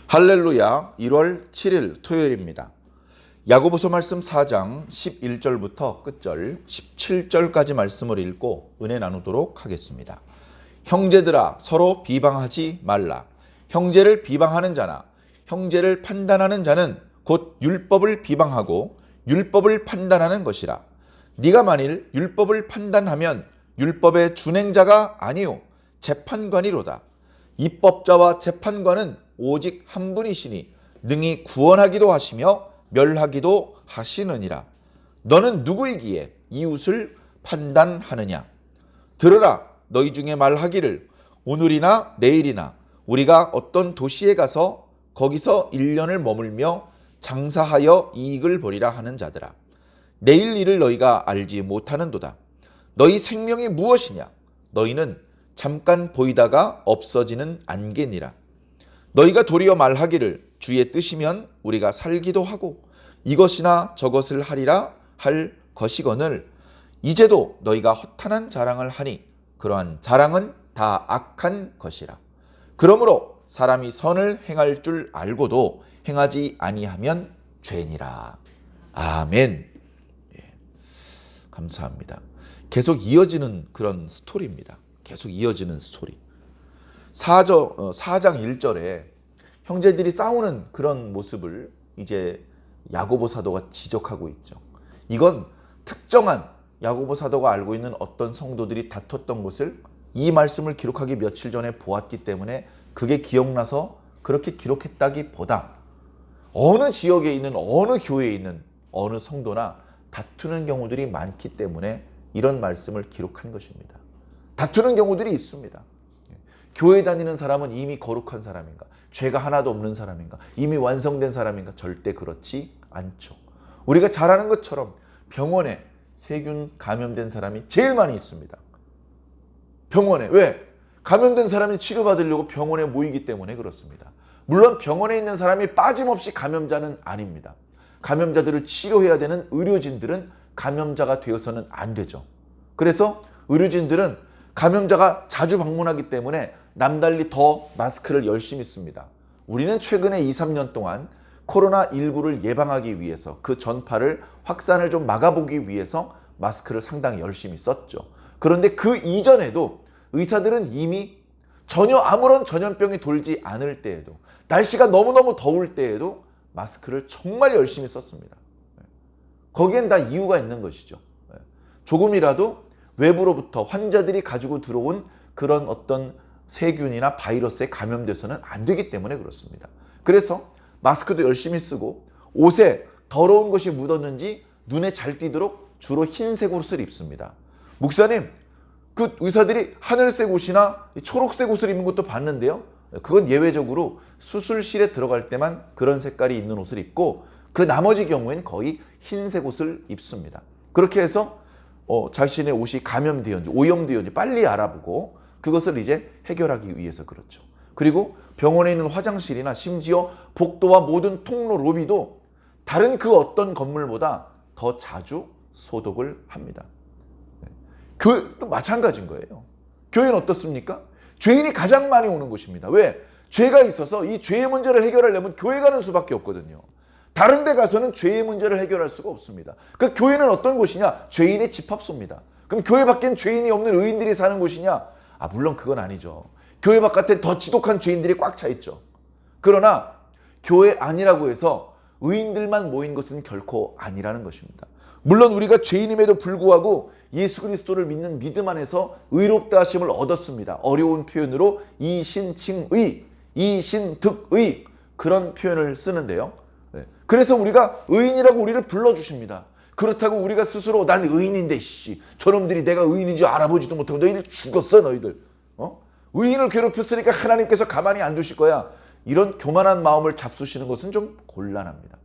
할렐루야. 1월 7일 토요일입니다. 야고보서 말씀 4장 11절부터 끝절 17절까지 말씀을 읽고 은혜 나누도록 하겠습니다. 형제들아 서로 비방하지 말라. 형제를 비방하는 자나 형제를 판단하는 자는 곧 율법을 비방하고 율법을 판단하는 것이라. 네가 만일 율법을 판단하면 율법의 준행자가 아니요 재판관이로다. 입법자와 재판관은 오직 한 분이시니 능히 구원하기도 하시며 멸하기도 하시느니라. 너는 누구이기에 이웃을 판단하느냐? 들으라. 너희 중에 말하기를 오늘이나 내일이나 우리가 어떤 도시에 가서 거기서 1년을 머물며 장사하여 이익을 보리라 하는 자들아. 내일 일을 너희가 알지 못하는도다. 너희 생명이 무엇이냐? 너희는 잠깐 보이다가 없어지는 안개니라. 너희가 도리어 말하기를 주의 뜻이면 우리가 살기도 하고 이것이나 저것을 하리라 할 것이거늘 이제도 너희가 허탄한 자랑을 하니 그러한 자랑은 다 악한 것이라. 그러므로 사람이 선을 행할 줄 알고도 행하지 아니하면 죄니라. 아멘. 감사합니다. 계속 이어지는 그런 스토리입니다. 계속 이어지는 스토리. 4장 1절에 형제들이 싸우는 그런 모습을 이제 야고보 사도가 지적하고 있죠. 이건 특정한 야고보 사도가 알고 있는 어떤 성도들이 다퉜던 것을 이 말씀을 기록하기 며칠 전에 보았기 때문에 그게 기억나서 그렇게 기록했다기보다 어느 지역에 있는 어느 교회에 있는 어느 성도나 다투는 경우들이 많기 때문에 이런 말씀을 기록한 것입니다. 다투는 경우들이 있습니다. 교회 다니는 사람은 이미 거룩한 사람인가? 죄가 하나도 없는 사람인가? 이미 완성된 사람인가? 절대 그렇지 않죠. 우리가 잘 아는 것처럼 병원에 세균 감염된 사람이 제일 많이 있습니다. 병원에. 왜? 감염된 사람이 치료받으려고 병원에 모이기 때문에 그렇습니다. 물론 병원에 있는 사람이 빠짐없이 감염자는 아닙니다. 감염자들을 치료해야 되는 의료진들은 감염자가 되어서는 안 되죠. 그래서 의료진들은 감염자가 자주 방문하기 때문에 남달리 더 마스크를 열심히 씁니다. 우리는 최근에 2, 3년 동안 코로나19를 예방하기 위해서 그 전파를 확산을 좀 막아보기 위해서 마스크를 상당히 열심히 썼죠. 그런데 그 이전에도 의사들은 이미 전혀 아무런 전염병이 돌지 않을 때에도 날씨가 너무너무 더울 때에도 마스크를 정말 열심히 썼습니다. 거기엔 다 이유가 있는 것이죠. 조금이라도 외부로부터 환자들이 가지고 들어온 그런 어떤 세균이나 바이러스에 감염돼서는 안 되기 때문에 그렇습니다. 그래서 마스크도 열심히 쓰고 옷에 더러운 것이 묻었는지 눈에 잘 띄도록 주로 흰색 옷을 입습니다. 목사님, 그 의사들이 하늘색 옷이나 초록색 옷을 입는 것도 봤는데요. 그건 예외적으로 수술실에 들어갈 때만 그런 색깔이 있는 옷을 입고 그 나머지 경우에는 거의 흰색 옷을 입습니다. 그렇게 해서 자신의 옷이 감염되었는지 오염되었는지 빨리 알아보고 그것을 이제 해결하기 위해서 그렇죠. 그리고 병원에 있는 화장실이나 심지어 복도와 모든 통로 로비도 다른 그 어떤 건물보다 더 자주 소독을 합니다. 교회도 마찬가지인 거예요. 교회는 어떻습니까? 죄인이 가장 많이 오는 곳입니다. 왜? 죄가 있어서 이 죄의 문제를 해결하려면 교회 가는 수밖에 없거든요. 다른 데 가서는 죄의 문제를 해결할 수가 없습니다. 그 교회는 어떤 곳이냐? 죄인의 집합소입니다. 그럼 교회 밖엔 죄인이 없는 의인들이 사는 곳이냐? 물론 그건 아니죠. 교회 바깥에 더 지독한 죄인들이 꽉 차 있죠. 그러나 교회 아니라고 해서 의인들만 모인 것은 결코 아니라는 것입니다. 물론 우리가 죄인임에도 불구하고 예수 그리스도를 믿는 믿음 안에서 의롭다 하심을 얻었습니다. 어려운 표현으로 이신칭의, 이신득의 그런 표현을 쓰는데요. 그래서 우리가 의인이라고 우리를 불러주십니다. 그렇다고 우리가 스스로 난 의인인데 저놈들이 내가 의인인지 알아보지도 못하고 너희들 죽었어 너희들. 의인을 괴롭혔으니까 하나님께서 가만히 안 두실 거야. 이런 교만한 마음을 잡수시는 것은 좀 곤란합니다.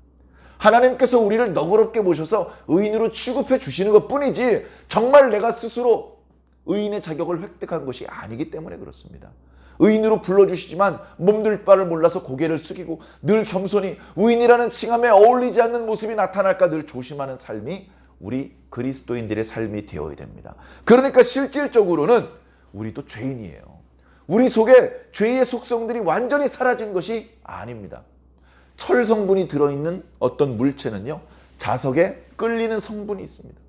하나님께서 우리를 너그럽게 모셔서 의인으로 취급해 주시는 것뿐이지 정말 내가 스스로 의인의 자격을 획득한 것이 아니기 때문에 그렇습니다. 의인으로 불러주시지만 몸둘 바를 몰라서 고개를 숙이고 늘 겸손히 의인이라는 칭함에 어울리지 않는 모습이 나타날까 늘 조심하는 삶이 우리 그리스도인들의 삶이 되어야 됩니다. 그러니까 실질적으로는 우리도 죄인이에요. 우리 속에 죄의 속성들이 완전히 사라진 것이 아닙니다. 철 성분이 들어있는 어떤 물체는요, 자석에 끌리는 성분이 있습니다.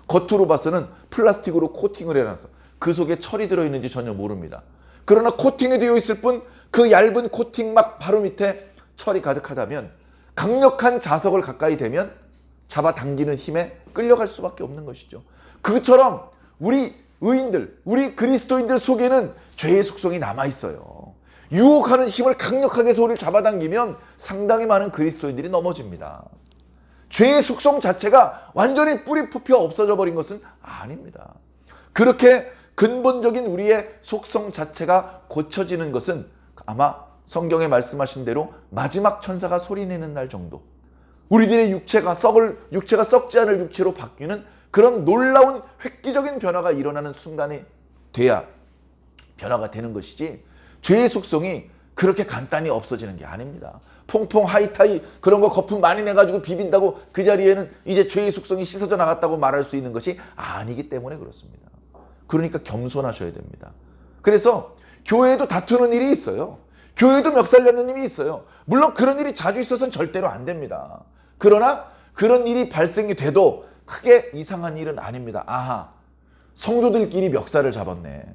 겉으로 봐서는 플라스틱으로 코팅을 해놔서 그 속에 철이 들어있는지 전혀 모릅니다. 그러나 코팅이 되어 있을 뿐 그 얇은 코팅막 바로 밑에 철이 가득하다면 강력한 자석을 가까이 대면 잡아당기는 힘에 끌려갈 수밖에 없는 것이죠. 그것처럼 우리 의인들, 우리 그리스도인들 속에는 죄의 속성이 남아있어요. 유혹하는 힘을 강력하게 해서 우리를 잡아당기면 상당히 많은 그리스도인들이 넘어집니다. 죄의 속성 자체가 완전히 뿌리 뽑혀 없어져 버린 것은 아닙니다. 그렇게 근본적인 우리의 속성 자체가 고쳐지는 것은 아마 성경에 말씀하신 대로 마지막 천사가 소리내는 날 정도, 우리들의 육체가 썩지 않을 육체로 바뀌는 그런 놀라운 획기적인 변화가 일어나는 순간이 돼야 변화가 되는 것이지, 죄의 속성이 그렇게 간단히 없어지는 게 아닙니다. 퐁퐁 하이타이 그런 거 거품 많이 내가지고 비빈다고 그 자리에는 이제 죄의 속성이 씻어져 나갔다고 말할 수 있는 것이 아니기 때문에 그렇습니다. 그러니까 겸손하셔야 됩니다. 그래서 교회에도 다투는 일이 있어요. 교회에도 멱살려는 일이 있어요. 물론 그런 일이 자주 있어서는 절대로 안 됩니다. 그러나 그런 일이 발생이 돼도 크게 이상한 일은 아닙니다. 아하, 성도들끼리 멱살을 잡았네.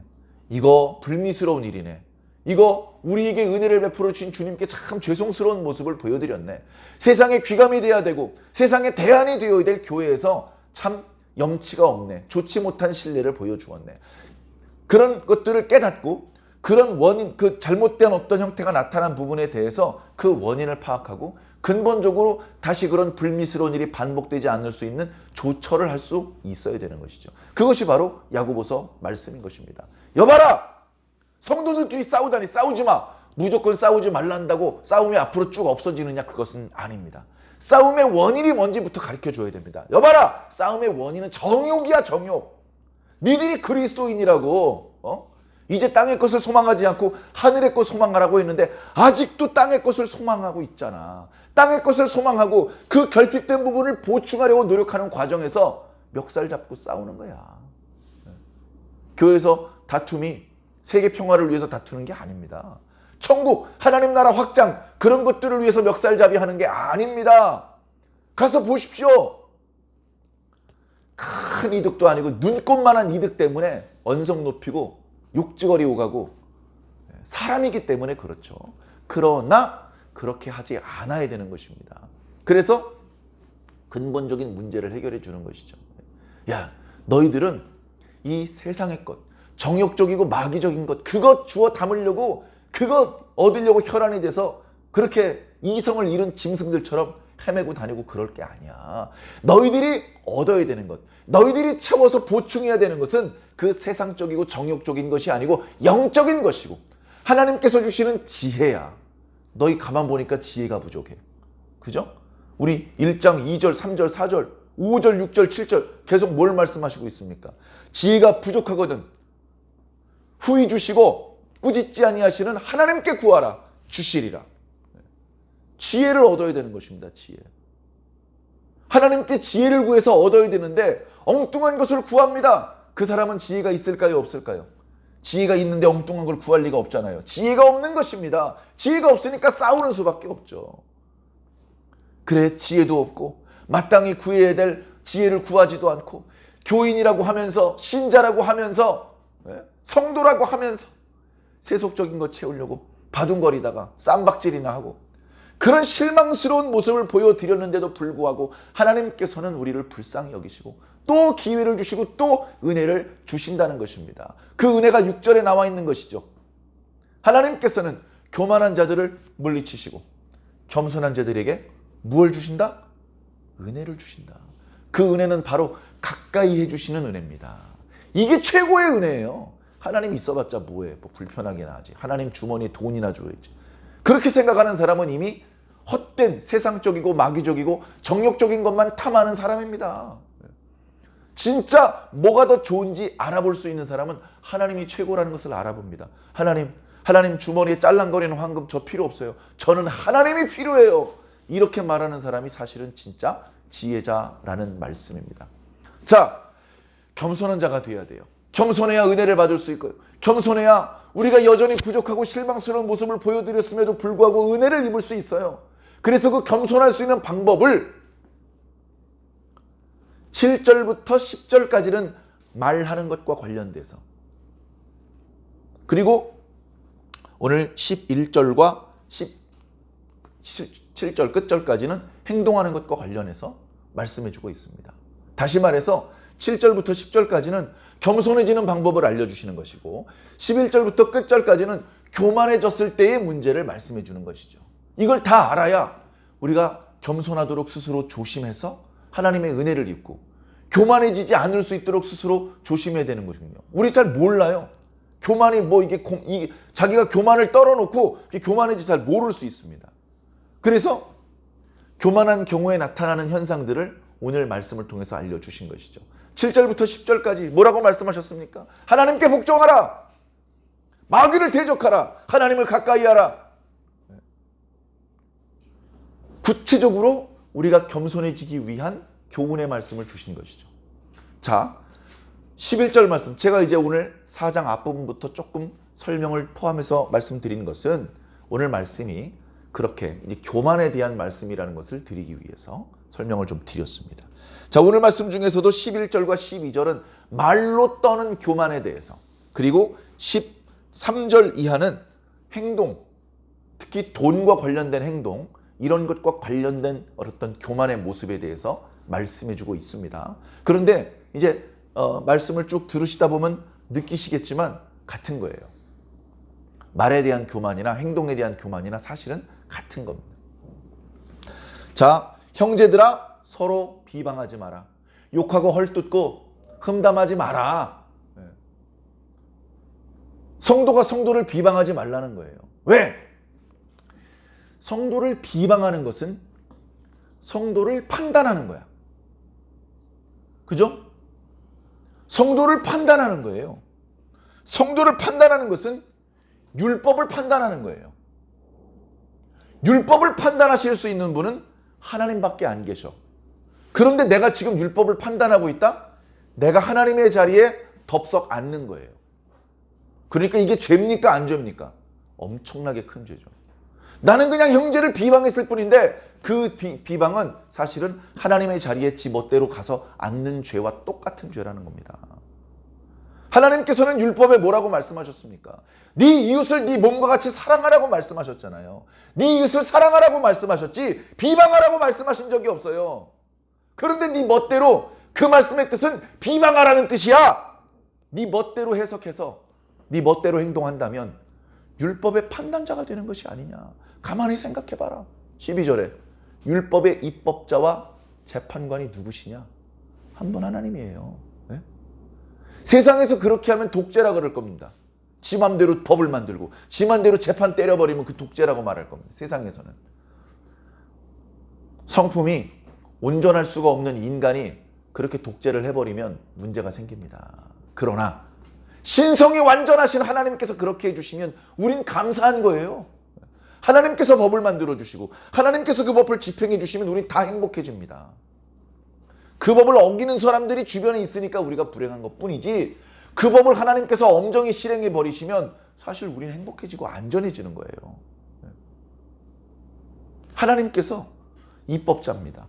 이거 불미스러운 일이네. 이거 우리에게 은혜를 베풀어 주신 주님께 참 죄송스러운 모습을 보여드렸네. 세상에 귀감이 돼야 되고 세상에 대안이 되어야 될 교회에서 참 염치가 없네. 좋지 못한 신뢰를 보여주었네. 그런 것들을 깨닫고 그런 원인, 그 잘못된 어떤 형태가 나타난 부분에 대해서 그 원인을 파악하고 근본적으로 다시 그런 불미스러운 일이 반복되지 않을 수 있는 조처를 할 수 있어야 되는 것이죠. 그것이 바로 야고보서 말씀인 것입니다. 여봐라! 성도들끼리 싸우다니 싸우지 마! 무조건 싸우지 말란다고 싸움이 앞으로 쭉 없어지느냐? 그것은 아닙니다. 싸움의 원인이 뭔지부터 가르쳐줘야 됩니다. 여봐라! 싸움의 원인은 정욕이야, 정욕. 니들이 그리스도인이라고 이제 땅의 것을 소망하지 않고 하늘의 것 소망하라고 했는데 아직도 땅의 것을 소망하고 있잖아. 땅의 것을 소망하고 그 결핍된 부분을 보충하려고 노력하는 과정에서 멱살 잡고 싸우는 거야. 교회에서 다툼이 세계 평화를 위해서 다투는 게 아닙니다. 천국, 하나님 나라 확장, 그런 것들을 위해서 멱살잡이 하는 게 아닙니다. 가서 보십시오. 큰 이득도 아니고 눈꽃만한 이득 때문에 언성 높이고 욕지거리 오가고 사람이기 때문에 그렇죠. 그러나 그렇게 하지 않아야 되는 것입니다. 그래서 근본적인 문제를 해결해 주는 것이죠. 야, 너희들은 이 세상의 것, 정욕적이고 마귀적인 것, 그것 주워 담으려고, 그것 얻으려고 혈안이 돼서 그렇게 이성을 잃은 짐승들처럼 헤매고 다니고 그럴 게 아니야. 너희들이 얻어야 되는 것, 너희들이 채워서 보충해야 되는 것은 그 세상적이고 정욕적인 것이 아니고 영적인 것이고 하나님께서 주시는 지혜야. 너희 가만 보니까 지혜가 부족해. 그죠? 우리 1장 2절, 3절, 4절, 5절, 6절, 7절 계속 뭘 말씀하시고 있습니까? 지혜가 부족하거든 후히 주시고 꾸짖지 아니하시는 하나님께 구하라 주시리라. 지혜를 얻어야 되는 것입니다. 지혜. 하나님께 지혜를 구해서 얻어야 되는데 엉뚱한 것을 구합니다. 그 사람은 지혜가 있을까요? 없을까요? 지혜가 있는데 엉뚱한 걸 구할 리가 없잖아요. 지혜가 없는 것입니다. 지혜가 없으니까 싸우는 수밖에 없죠. 그래, 지혜도 없고 마땅히 구해야 될 지혜를 구하지도 않고 교인이라고 하면서 신자라고 하면서 성도라고 하면서 세속적인 것 채우려고 바둥거리다가 쌈박질이나 하고 그런 실망스러운 모습을 보여드렸는데도 불구하고 하나님께서는 우리를 불쌍히 여기시고 또 기회를 주시고 또 은혜를 주신다는 것입니다. 그 은혜가 6절에 나와 있는 것이죠. 하나님께서는 교만한 자들을 물리치시고 겸손한 자들에게 무엇을 주신다? 은혜를 주신다. 그 은혜는 바로 가까이 해주시는 은혜입니다. 이게 최고의 은혜예요. 하나님 있어봤자 뭐해? 뭐 불편하게나 하지. 하나님 주머니에 돈이나 줘야지. 그렇게 생각하는 사람은 이미 헛된 세상적이고 마귀적이고 정욕적인 것만 탐하는 사람입니다. 진짜 뭐가 더 좋은지 알아볼 수 있는 사람은 하나님이 최고라는 것을 알아봅니다. 하나님 주머니에 짤랑거리는 황금 저 필요 없어요. 저는 하나님이 필요해요. 이렇게 말하는 사람이 사실은 진짜 지혜자라는 말씀입니다. 자, 겸손한 자가 되어야 돼요. 겸손해야 은혜를 받을 수 있고요. 겸손해야 우리가 여전히 부족하고 실망스러운 모습을 보여드렸음에도 불구하고 은혜를 입을 수 있어요. 그래서 그 겸손할 수 있는 방법을 7절부터 10절까지는 말하는 것과 관련돼서, 그리고 오늘 11절과 17절 끝절까지는 행동하는 것과 관련해서 말씀해주고 있습니다. 다시 말해서 7절부터 10절까지는 겸손해지는 방법을 알려주시는 것이고 11절부터 끝절까지는 교만해졌을 때의 문제를 말씀해 주는 것이죠. 이걸 다 알아야 우리가 겸손하도록 스스로 조심해서 하나님의 은혜를 입고 교만해지지 않을 수 있도록 스스로 조심해야 되는 것이군요. 우리 잘 몰라요. 교만이 자기가 교만을 떨어놓고 교만해지 잘 모를 수 있습니다. 그래서 교만한 경우에 나타나는 현상들을 오늘 말씀을 통해서 알려주신 것이죠. 7절부터 10절까지 뭐라고 말씀하셨습니까? 하나님께 복종하라. 마귀를 대적하라. 하나님을 가까이 하라. 구체적으로 우리가 겸손해지기 위한 교훈의 말씀을 주신 것이죠. 자, 11절 말씀. 제가 이제 오늘 4장 앞부분부터 조금 설명을 포함해서 말씀드리는 것은 오늘 말씀이 그렇게 이제 교만에 대한 말씀이라는 것을 드리기 위해서 설명을 좀 드렸습니다. 자, 오늘 말씀 중에서도 11절과 12절은 말로 떠는 교만에 대해서, 그리고 13절 이하는 행동, 특히 돈과 관련된 행동, 이런 것과 관련된 어떤 교만의 모습에 대해서 말씀해주고 있습니다. 그런데 이제 말씀을 쭉 들으시다 보면 느끼시겠지만 같은 거예요. 말에 대한 교만이나 행동에 대한 교만이나 사실은 같은 겁니다. 자, 형제들아 서로 비방하지 마라. 욕하고 헐뜯고 흠담하지 마라. 성도가 성도를 비방하지 말라는 거예요. 왜? 성도를 비방하는 것은 성도를 판단하는 거야. 그죠? 성도를 판단하는 거예요. 성도를 판단하는 것은 율법을 판단하는 거예요. 율법을 판단하실 수 있는 분은 하나님밖에 안 계셔. 그런데 내가 지금 율법을 판단하고 있다? 내가 하나님의 자리에 덥석 앉는 거예요. 그러니까 이게 죄입니까? 안 죄입니까? 엄청나게 큰 죄죠. 나는 그냥 형제를 비방했을 뿐인데 그 비방은 사실은 하나님의 자리에 지 멋대로 가서 앉는 죄와 똑같은 죄라는 겁니다. 하나님께서는 율법에 뭐라고 말씀하셨습니까? 네 이웃을 네 몸과 같이 사랑하라고 말씀하셨잖아요. 네 이웃을 사랑하라고 말씀하셨지 비방하라고 말씀하신 적이 없어요. 그런데 네 멋대로, 그 말씀의 뜻은 비방하라는 뜻이야. 네 멋대로 해석해서 네 멋대로 행동한다면 율법의 판단자가 되는 것이 아니냐. 가만히 생각해봐라. 12절에 율법의 입법자와 재판관이 누구시냐? 한 분 하나님이에요. 네? 세상에서 그렇게 하면 독재라 그럴 겁니다. 지 맘대로 법을 만들고 지 맘대로 재판 때려버리면 그 독재라고 말할 겁니다. 세상에서는. 성품이 온전할 수가 없는 인간이 그렇게 독재를 해버리면 문제가 생깁니다. 그러나 신성이 완전하신 하나님께서 그렇게 해주시면 우린 감사한 거예요. 하나님께서 법을 만들어주시고 하나님께서 그 법을 집행해 주시면 우린 다 행복해집니다. 그 법을 어기는 사람들이 주변에 있으니까 우리가 불행한 것뿐이지, 그 법을 하나님께서 엄정히 실행해 버리시면 사실 우리는 행복해지고 안전해지는 거예요. 하나님께서 입법자입니다.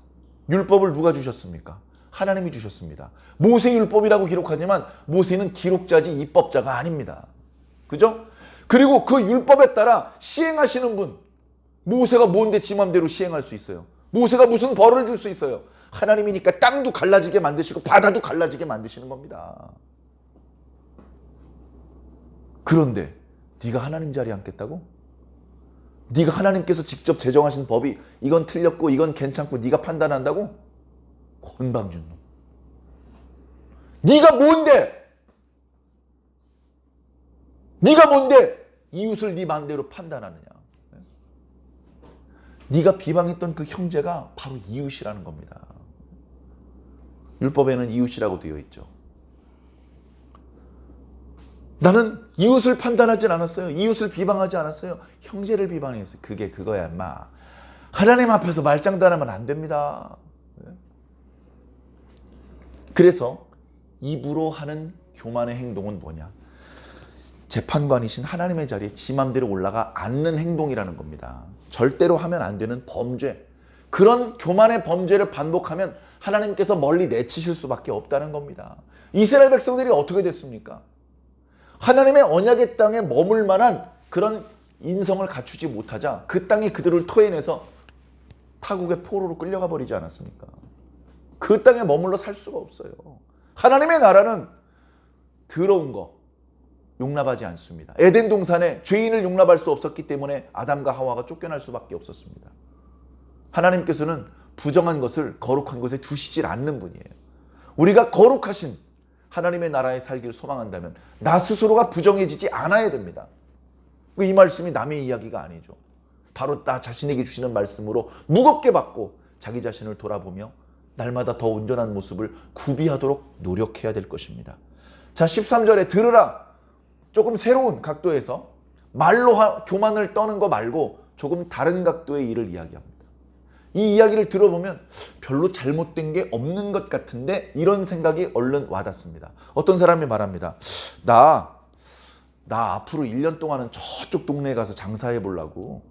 율법을 누가 주셨습니까? 하나님이 주셨습니다. 모세율법이라고 기록하지만 모세는 기록자지 입법자가 아닙니다. 그죠? 그리고 그 율법에 따라 시행하시는 분, 모세가 뭔데 지 맘대로 시행할 수 있어요? 모세가 무슨 벌을 줄 수 있어요? 하나님이니까 땅도 갈라지게 만드시고 바다도 갈라지게 만드시는 겁니다. 그런데 네가 하나님 자리에 앉겠다고? 네가 하나님께서 직접 제정하신 법이 이건 틀렸고 이건 괜찮고 네가 판단한다고? 건방진 놈. 네가 뭔데? 네가 뭔데 이웃을 네 마음대로 판단하느냐? 네가 비방했던 그 형제가 바로 이웃이라는 겁니다. 율법에는 이웃이라고 되어 있죠. 나는 이웃을 판단하진 않았어요. 이웃을 비방하지 않았어요. 형제를 비방했어요. 그게 그거야 인마. 하나님 앞에서 말장난하면 안 됩니다. 그래서 입으로 하는 교만의 행동은 뭐냐? 재판관이신 하나님의 자리에 지 맘대로 올라가 앉는 행동이라는 겁니다. 절대로 하면 안 되는 범죄. 그런 교만의 범죄를 반복하면 하나님께서 멀리 내치실 수밖에 없다는 겁니다. 이스라엘 백성들이 어떻게 됐습니까? 하나님의 언약의 땅에 머물 만한 그런 인성을 갖추지 못하자 그 땅이 그들을 토해내서 타국의 포로로 끌려가 버리지 않았습니까? 그 땅에 머물러 살 수가 없어요. 하나님의 나라는 더러운 거 용납하지 않습니다. 에덴 동산에 죄인을 용납할 수 없었기 때문에 아담과 하와가 쫓겨날 수밖에 없었습니다. 하나님께서는 부정한 것을 거룩한 곳에 두시질 않는 분이에요. 우리가 거룩하신 하나님의 나라에 살기를 소망한다면 나 스스로가 부정해지지 않아야 됩니다. 이 말씀이 남의 이야기가 아니죠. 바로 나 자신에게 주시는 말씀으로 무겁게 받고 자기 자신을 돌아보며 날마다 더 온전한 모습을 구비하도록 노력해야 될 것입니다. 자, 13절에 들으라. 조금 새로운 각도에서 말로 교만을 떠는 거 말고 조금 다른 각도의 일을 이야기합니다. 이 이야기를 들어보면 별로 잘못된 게 없는 것 같은데 이런 생각이 얼른 와닿습니다. 어떤 사람이 말합니다. 나 앞으로 1년 동안은 저쪽 동네에 가서 장사해 보려고.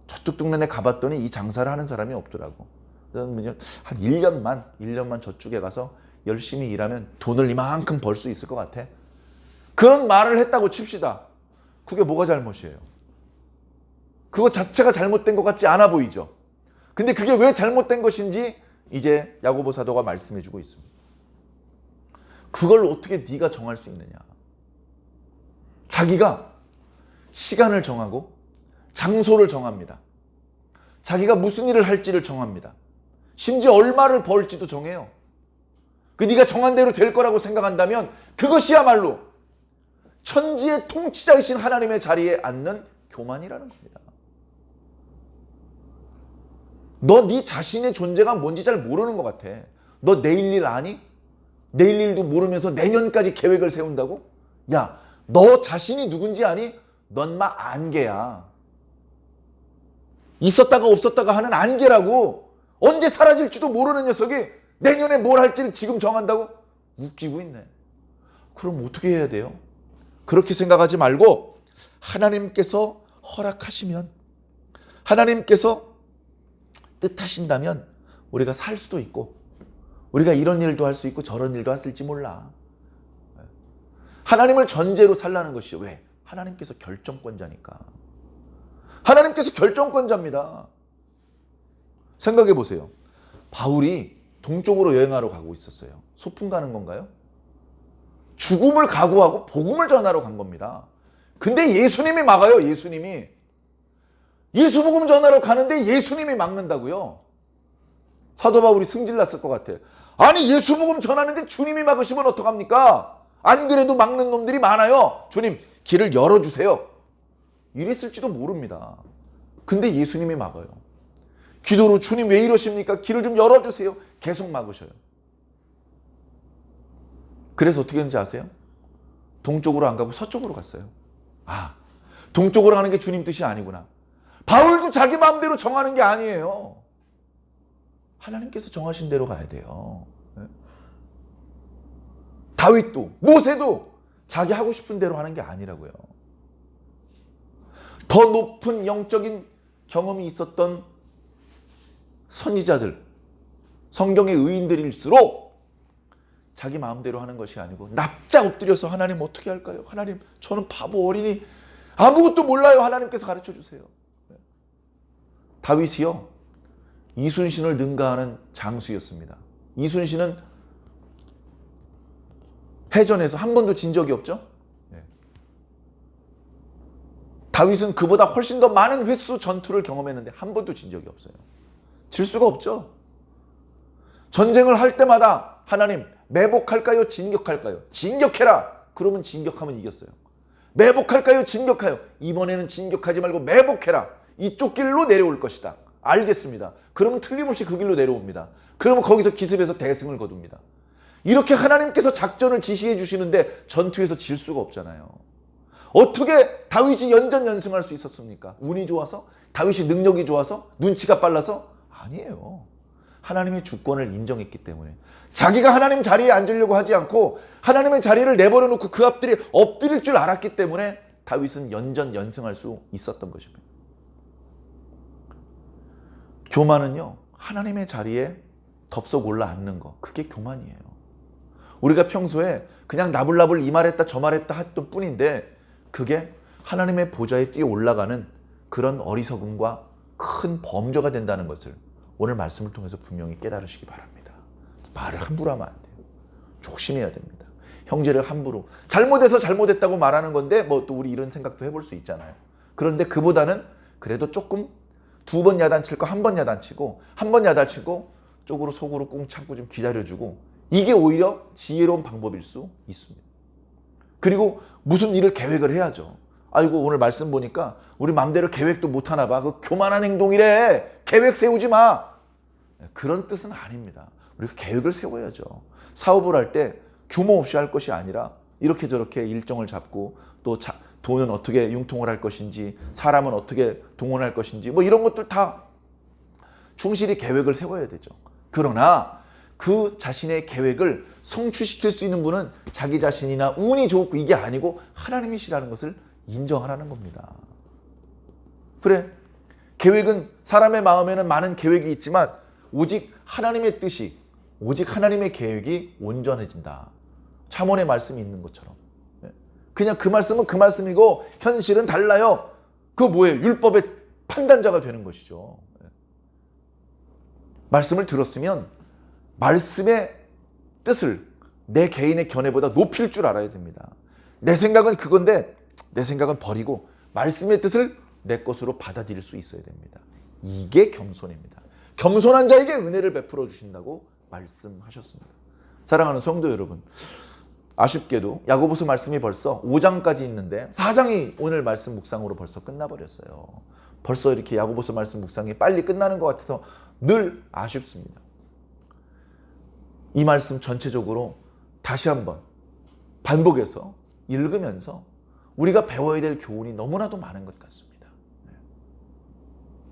저쪽 동네에 가봤더니 이 장사를 하는 사람이 없더라고. 그러면 한 1년만 저쪽에 가서 열심히 일하면 돈을 이만큼 벌 수 있을 것 같아. 그런 말을 했다고 칩시다. 그게 뭐가 잘못이에요? 그거 자체가 잘못된 것 같지 않아 보이죠? 근데 그게 왜 잘못된 것인지 이제 야고보 사도가 말씀해주고 있습니다. 그걸 어떻게 네가 정할 수 있느냐? 자기가 시간을 정하고 장소를 정합니다. 자기가 무슨 일을 할지를 정합니다. 심지어 얼마를 벌지도 정해요. 그 네가 정한 대로 될 거라고 생각한다면 그것이야말로 천지의 통치자이신 하나님의 자리에 앉는 교만이라는 겁니다. 너 네 자신의 존재가 뭔지 잘 모르는 것 같아. 너 내일 일 아니? 내일 일도 모르면서 내년까지 계획을 세운다고? 야, 너 자신이 누군지 아니? 넌 막 안개야. 있었다가 없었다가 하는 안개라고. 언제 사라질지도 모르는 녀석이 내년에 뭘 할지를 지금 정한다고? 웃기고 있네. 그럼 어떻게 해야 돼요? 그렇게 생각하지 말고 하나님께서 허락하시면, 하나님께서 뜻하신다면 우리가 살 수도 있고 우리가 이런 일도 할 수 있고 저런 일도 했을지 몰라. 하나님을 전제로 살라는 것이 왜? 하나님께서 결정권자니까. 하나님께서 결정권자입니다. 생각해 보세요. 바울이 동쪽으로 여행하러 가고 있었어요. 소풍 가는 건가요? 죽음을 각오하고 복음을 전하러 간 겁니다. 근데 예수님이 막아요. 예수님이. 예수 복음 전하러 가는데 예수님이 막는다고요? 사도 바울이 승질났을 것 같아. 아니 예수 복음 전하는데 주님이 막으시면 어떡합니까? 안 그래도 막는 놈들이 많아요. 주님 길을 열어주세요. 이랬을지도 모릅니다. 근데 예수님이 막아요. 기도로 주님 왜 이러십니까? 길을 좀 열어주세요. 계속 막으셔요. 그래서 어떻게 했는지 아세요? 동쪽으로 안 가고 서쪽으로 갔어요. 아, 동쪽으로 가는 게 주님 뜻이 아니구나. 바울도 자기 마음대로 정하는 게 아니에요. 하나님께서 정하신 대로 가야 돼요. 다윗도 모세도 자기 하고 싶은 대로 하는 게 아니라고요. 더 높은 영적인 경험이 있었던 선지자들, 성경의 의인들일수록 자기 마음대로 하는 것이 아니고 납작 엎드려서 하나님 어떻게 할까요? 하나님 저는 바보 어린이 아무것도 몰라요. 하나님께서 가르쳐 주세요. 다윗이요, 이순신을 능가하는 장수였습니다. 이순신은 해전에서 한 번도 진 적이 없죠. 다윗은 그보다 훨씬 더 많은 횟수 전투를 경험했는데 한 번도 진 적이 없어요. 질 수가 없죠. 전쟁을 할 때마다 하나님 매복할까요? 진격할까요? 진격해라. 그러면 진격하면 이겼어요. 매복할까요? 진격하여. 이번에는 진격하지 말고 매복해라. 이쪽 길로 내려올 것이다. 알겠습니다. 그러면 틀림없이 그 길로 내려옵니다. 그러면 거기서 기습해서 대승을 거둡니다. 이렇게 하나님께서 작전을 지시해 주시는데 전투에서 질 수가 없잖아요. 어떻게 다윗이 연전연승할 수 있었습니까? 운이 좋아서? 다윗이 능력이 좋아서? 눈치가 빨라서? 아니에요. 하나님의 주권을 인정했기 때문에 자기가 하나님 자리에 앉으려고 하지 않고 하나님의 자리를 내버려 놓고 그 앞들이 엎드릴 줄 알았기 때문에 다윗은 연전연승할 수 있었던 것입니다. 교만은요, 하나님의 자리에 덥석 올라앉는 거, 그게 교만이에요. 우리가 평소에 그냥 나불나불 이 말했다 저 말했다 했던 뿐인데 그게 하나님의 보좌에 뛰어 올라가는 그런 어리석음과 큰 범죄가 된다는 것을 오늘 말씀을 통해서 분명히 깨달으시기 바랍니다. 말을 함부로 하면 안 돼요. 조심해야 됩니다. 형제를 함부로 잘못해서 잘못했다고 말하는 건데 뭐 또 우리 이런 생각도 해볼 수 있잖아요. 그런데 그보다는 그래도 조금 2번 야단칠 거 1번 야단치고 1번 야단치고 쪽으로 속으로 꿍 참고 좀 기다려주고 이게 오히려 지혜로운 방법일 수 있습니다. 그리고 무슨 일을 계획을 해야죠. 아이고 오늘 말씀 보니까 우리 맘대로 계획도 못하나 봐. 그 교만한 행동이래. 계획 세우지 마. 그런 뜻은 아닙니다. 우리가 계획을 세워야죠. 사업을 할 때 규모 없이 할 것이 아니라 이렇게 저렇게 일정을 잡고 또 돈은 어떻게 융통을 할 것인지 사람은 어떻게 동원할 것인지 뭐 이런 것들 다 충실히 계획을 세워야 되죠. 그러나 그 자신의 계획을 성취시킬 수 있는 분은 자기 자신이나 운이 좋고 이게 아니고 하나님이시라는 것을 인정하라는 겁니다. 그래, 계획은 사람의 마음에는 많은 계획이 있지만 오직 하나님의 뜻이 오직 하나님의 계획이 온전해진다. 잠언의 말씀이 있는 것처럼 그냥 그 말씀은 그 말씀이고 현실은 달라요. 그거 뭐예요? 율법의 판단자가 되는 것이죠. 말씀을 들었으면 말씀의 뜻을 내 개인의 견해보다 높일 줄 알아야 됩니다. 내 생각은 그건데 내 생각은 버리고 말씀의 뜻을 내 것으로 받아들일 수 있어야 됩니다. 이게 겸손입니다. 겸손한 자에게 은혜를 베풀어 주신다고 말씀하셨습니다. 사랑하는 성도 여러분, 아쉽게도 야고보서 말씀이 벌써 5장까지 있는데 4장이 오늘 말씀 묵상으로 벌써 끝나버렸어요. 벌써 이렇게 야고보서 말씀 묵상이 빨리 끝나는 것 같아서 늘 아쉽습니다. 이 말씀 전체적으로 다시 한번 반복해서 읽으면서 우리가 배워야 될 교훈이 너무나도 많은 것 같습니다.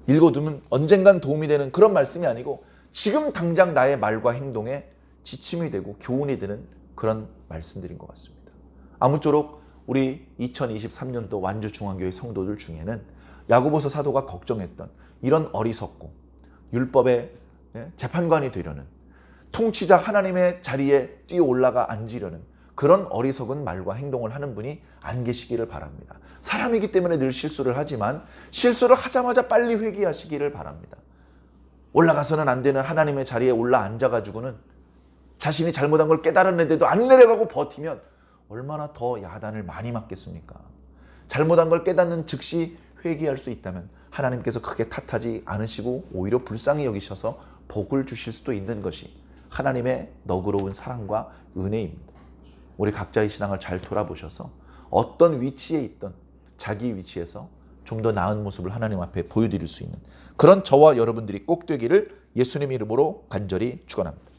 읽어두면 언젠간 도움이 되는 그런 말씀이 아니고 지금 당장 나의 말과 행동에 지침이 되고 교훈이 되는 그런 말씀들인 것 같습니다. 아무쪼록 우리 2023년도 완주중앙교회 성도들 중에는 야고보서 사도가 걱정했던 이런 어리석고 율법의 재판관이 되려는 통치자 하나님의 자리에 뛰어 올라가 앉으려는 그런 어리석은 말과 행동을 하는 분이 안 계시기를 바랍니다. 사람이기 때문에 늘 실수를 하지만 실수를 하자마자 빨리 회개하시기를 바랍니다. 올라가서는 안 되는 하나님의 자리에 올라 앉아가지고는 자신이 잘못한 걸 깨달았는데도 안 내려가고 버티면 얼마나 더 야단을 많이 맞겠습니까? 잘못한 걸 깨닫는 즉시 회개할 수 있다면 하나님께서 크게 탓하지 않으시고 오히려 불쌍히 여기셔서 복을 주실 수도 있는 것이 하나님의 너그러운 사랑과 은혜입니다. 우리 각자의 신앙을 잘 돌아보셔서 어떤 위치에 있던 자기 위치에서 좀 더 나은 모습을 하나님 앞에 보여드릴 수 있는 그런 저와 여러분들이 꼭 되기를 예수님 이름으로 간절히 축원합니다.